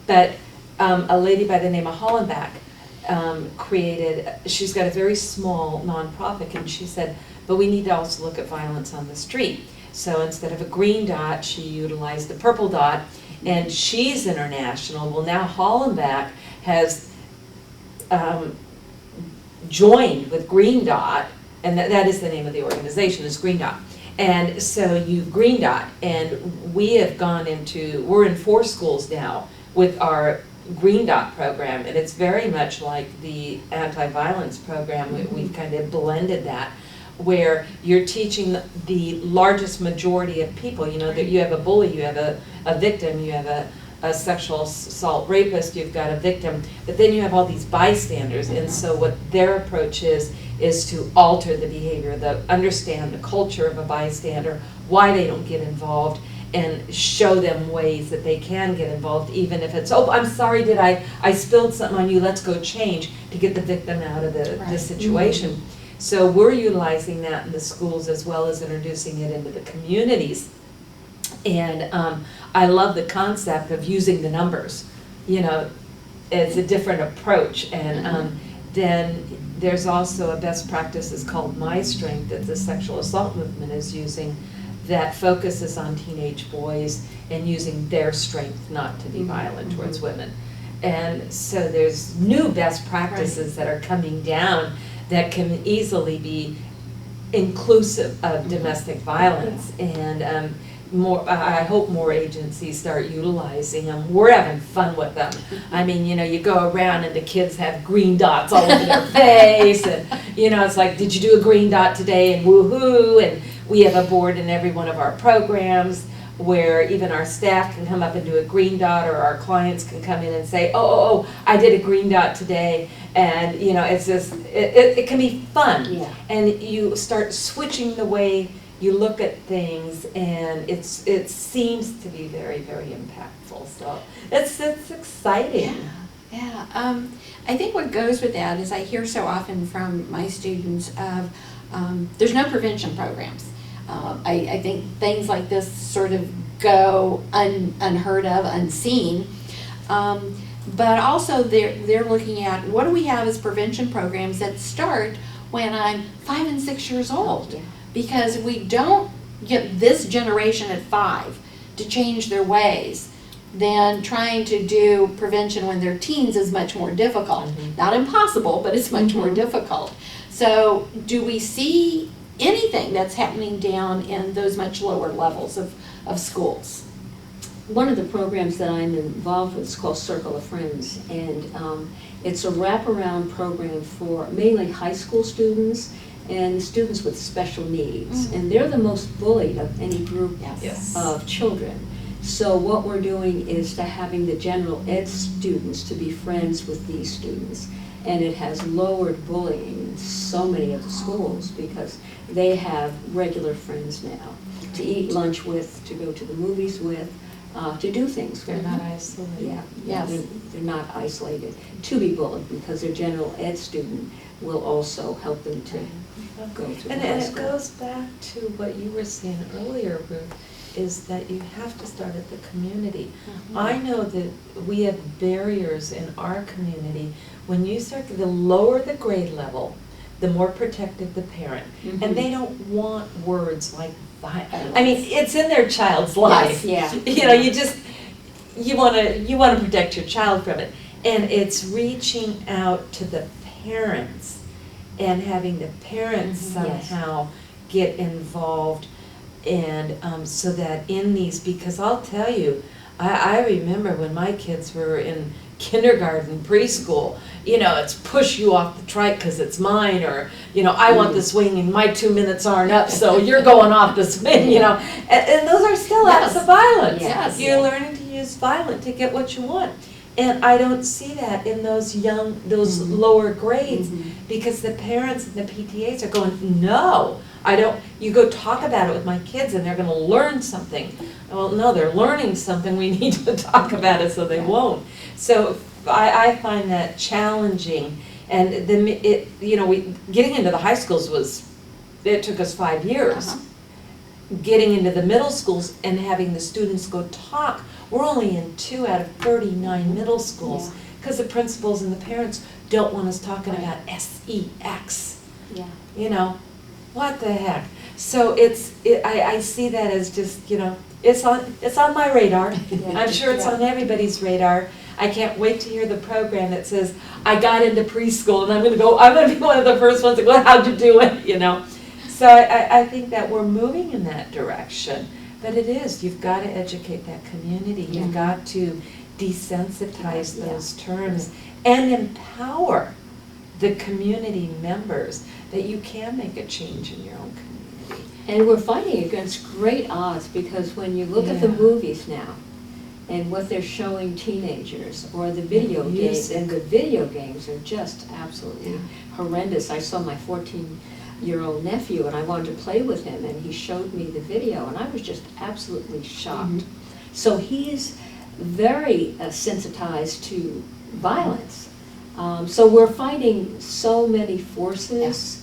But a lady by the name of Hollenbach she's got a very small nonprofit, and she said, but we need to also look at violence on the street. So instead of a green dot, she utilized the purple dot, and she's international. Well, now Hollenbach has joined with Green Dot, and that is the name of the organization, is Green Dot. And so you Green Dot, and we're in 4 schools now with our Green Dot program, and it's very much like the anti-violence program. We've kind of blended that, where you're teaching the largest majority of people, you know, that you have a bully, you have a victim, you have a sexual assault rapist, you've got a victim, but then you have all these bystanders. And so what their approach is to alter the behavior, understand the culture of a bystander, why they don't get involved, and show them ways that they can get involved, even if it's, oh, I'm sorry, I spilled something on you, let's go change, to get the victim out of the situation. So we're utilizing that in the schools as well as introducing it into the communities. And I love the concept of using the numbers, you know, as a different approach. And then there's also a best practice is called My Strength that the sexual assault movement is using, that focuses on teenage boys and using their strength not to be violent towards women. And so there's new best practices that are coming down that can easily be inclusive of domestic violence. And I hope more agencies start utilizing them. We're having fun with them. I mean, you know, you go around and the kids have green dots all over their face, and you know, it's like, did you do a green dot today? And woohoo! And we have a board in every one of our programs where even our staff can come up and do a green dot, or our clients can come in and say, oh, I did a green dot today. And you know, it's just, it can be fun. Yeah. And you start switching the way you look at things, and it seems to be very, very impactful. So it's exciting. Yeah. I think what goes with that is I hear so often from my students of there's no prevention programs. I think things like this sort of go unheard of, unseen. But also they're looking at, what do we have as prevention programs that start when I'm 5 and 6 years old? Yeah. Because if we don't get this generation at 5 to change their ways, then trying to do prevention when they're teens is much more difficult. Not impossible, but it's much more difficult. So do we see anything that's happening down in those much lower levels of schools? One of the programs that I'm involved with is called Circle of Friends, and it's a wraparound program for mainly high school students and students with special needs. And they're the most bullied of any group of children. So what we're doing is to having the general ed students to be friends with these students. And it has lowered bullying in so many of the schools because they have regular friends now to eat lunch with, to go to the movies with, to do things They're with. not isolated. Yeah, Yes. they're not isolated to be bullied because their general ed student will also help them to go through the And high it school. goes back to what you were saying earlier, Ruth, is that you have to start at the community. I know that we have barriers in our community. When you start to the lower the grade level, the more protective the parent. And they don't want words like violence. I mean, it's in their child's life. yeah. You know, you wanna protect your child from it. And it's reaching out to the parents and having the parents Yes. somehow get involved, and so that in these, because I'll tell you, I remember when my kids were in kindergarten, preschool, you know, it's push you off the trike because it's mine, or, you know, I want the swing and my 2 minutes aren't up, so you're going off the swing, you know. And those are still acts of violence. Yes. You're learning to use violence to get what you want. And I don't see that in those lower grades, because the parents and the PTAs are going, no, I don't, you go talk about it with my kids and they're gonna learn something. Well, no, they're learning something, we need to talk about it so they won't. So I find that challenging, and then getting into the high schools it took us 5 years. Getting into the middle schools and having the students go talk, we're only in 2 out of 39 middle schools, because the principals and the parents don't want us talking about sex. Yeah. You know, what the heck? So I see that as just, you know, it's on my radar. I'm sure it's on everybody's radar. I can't wait to hear the program that says, I got into preschool and I'm gonna be one of the first ones to go, how'd you do it, you know? So I think that we're moving in that direction, but it is, you've got to educate that community. You've got to desensitize those terms and empower the community members that you can make a change in your own community. And we're fighting against great odds, because when you look at the movies now and what they're showing teenagers, or the video games, and the video games are just absolutely horrendous. I saw my 14-year-old nephew and I wanted to play with him, and he showed me the video and I was just absolutely shocked. So he's very sensitized to violence. So we're fighting so many forces.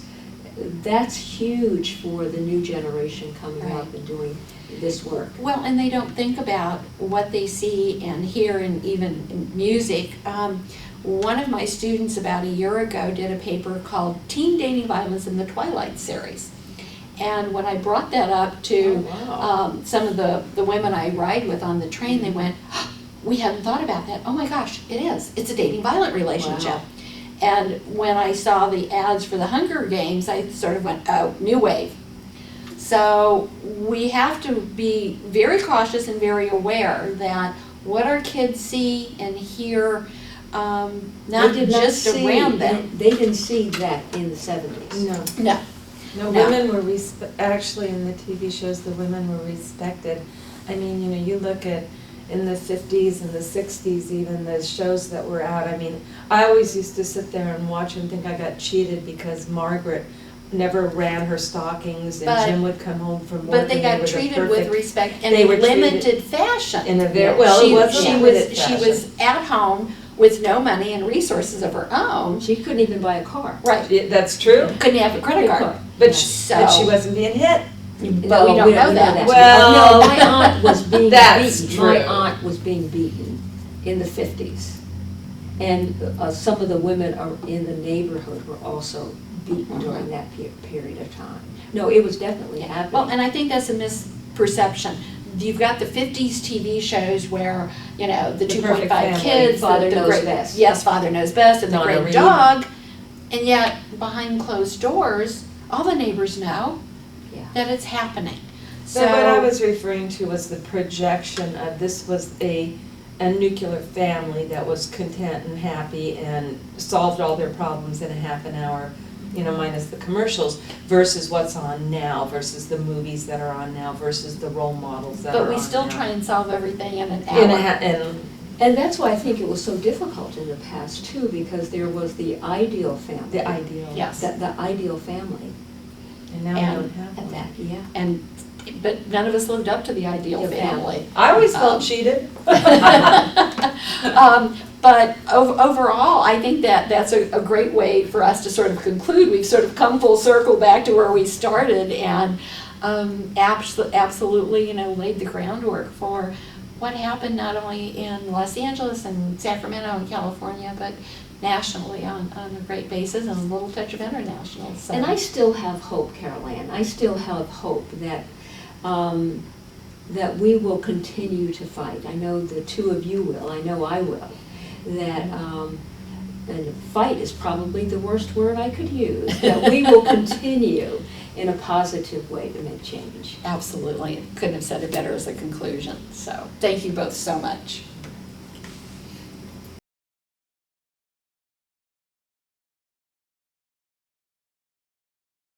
That's huge for the new generation coming up and doing this work. Well, and they don't think about what they see and hear, and even in music. One of my students about a year ago did a paper called Teen Dating Violence in the Twilight Series. And when I brought that up to some of the women I ride with on the train, they went, oh, we hadn't thought about that. Oh my gosh, it is. It's a dating violent relationship. Wow. And when I saw the ads for the Hunger Games, I sort of went, oh, new wave. So we have to be very cautious and very aware that what our kids see and hear, not just around them. They didn't see that in the 70s. No. No, women were actually in the TV shows, the women were respected. I mean, you know, you look at in the 50s and the 60s, even the shows that were out. I mean, I always used to sit there and watch and think I got cheated because Margaret never ran her stockings, and Jim would come home from work. But they got treated with respect and they in were limited fashion. In a very, well, it wasn't limited She fashion. was at home with no money and resources of her own. She couldn't even buy a car. Right. That's true. Couldn't have a credit card. But So- she wasn't being hit. But we don't know that. Well, no, my aunt was being that's beaten. true. My aunt was being beaten in the 50s. And some of the women in the neighborhood were also beaten during that period of time. No, it was definitely happening. Well, and I think that's a misperception. You've got the 50s TV shows where, you know, the The 2.5 Perfect Family. kids, Father the Knows great, Best. Yes, Father Knows Best, and the Donna Great Reed. Dog. And yet, behind closed doors, all the neighbors know that it's happening. So what I was referring to was the projection of this was a nuclear family that was content and happy and solved all their problems in a half an hour, you know, minus the commercials, versus what's on now, versus the movies that are on now, versus the role models that are on But now. we still try and solve everything in an hour. And that's why I think it was so difficult in the past too, because there was the ideal family. The ideal. Yes. The ideal family. And now we And don't have one. Yeah. And, but none of us lived up to the ideal Your family. I always felt cheated. But overall, I think that that's a great way for us to sort of conclude. We've sort of come full circle back to where we started, and absolutely, laid the groundwork for what happened not only in Los Angeles and Sacramento and California, but nationally on a great basis and a little touch of international. So. And I still have hope, CarolAnn. I still have hope that that we will continue to fight. I know the two of you will. I know I will. That and fight is probably the worst word I could use. That we will continue in a positive way to make change. Absolutely. Couldn't have said it better as a conclusion. So thank you both so much.